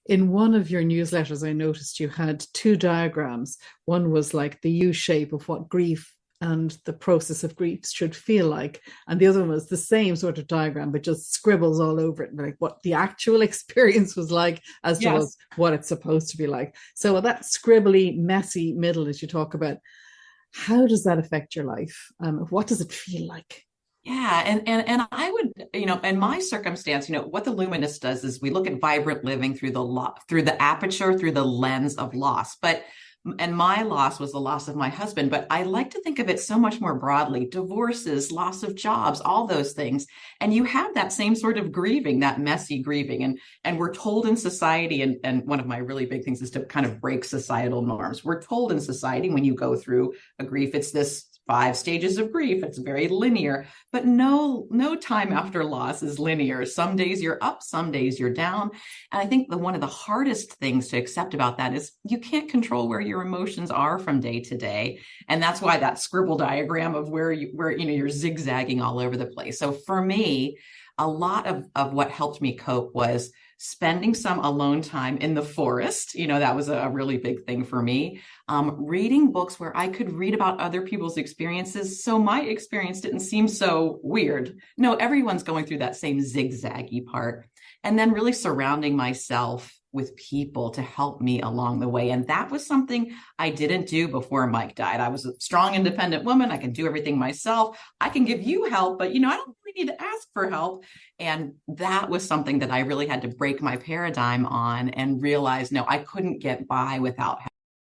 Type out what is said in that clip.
In one of your newsletters, I noticed you had two diagrams. One was like the U shape of what grief and the process of grief should feel like. And the other one was the same sort of diagram, but just scribbles all over it, like what the actual experience was like as to Yes. what it's supposed to be like. So that scribbly, messy middle that you talk about, how does that affect your life? What does it feel like? Yeah, and I would, in my circumstance, what the luminist does is we look at vibrant living through the aperture, through the lens of loss. And my loss was the loss of my husband, but I like to think of it so much more broadly: divorces, loss of jobs, all those things. And you have that same sort of grieving, that messy grieving. And we're told in society, and one of my really big things is to kind of break societal norms. We're told in society, when you go through a grief, it's this 5 stages of grief. It's very linear, but no time after loss is linear. Some days you're up, some days you're down. And I think one of the hardest things to accept about that is you can't control where your emotions are from day to day. And that's why that scribble diagram of where you're zigzagging all over the place. So for me, a lot of what helped me cope was spending some alone time in the forest. That was a really big thing for me. Reading books where I could read about other people's experiences, so my experience didn't seem so weird. No, everyone's going through that same zigzaggy part. And then really surrounding myself with people to help me along the way. And that was something I didn't do before Mike died. I was a strong, independent woman. I can do everything myself. I can give you help, but I don't really need to ask for help. And that was something that I really had to break my paradigm on and realize, no, I couldn't get by without help.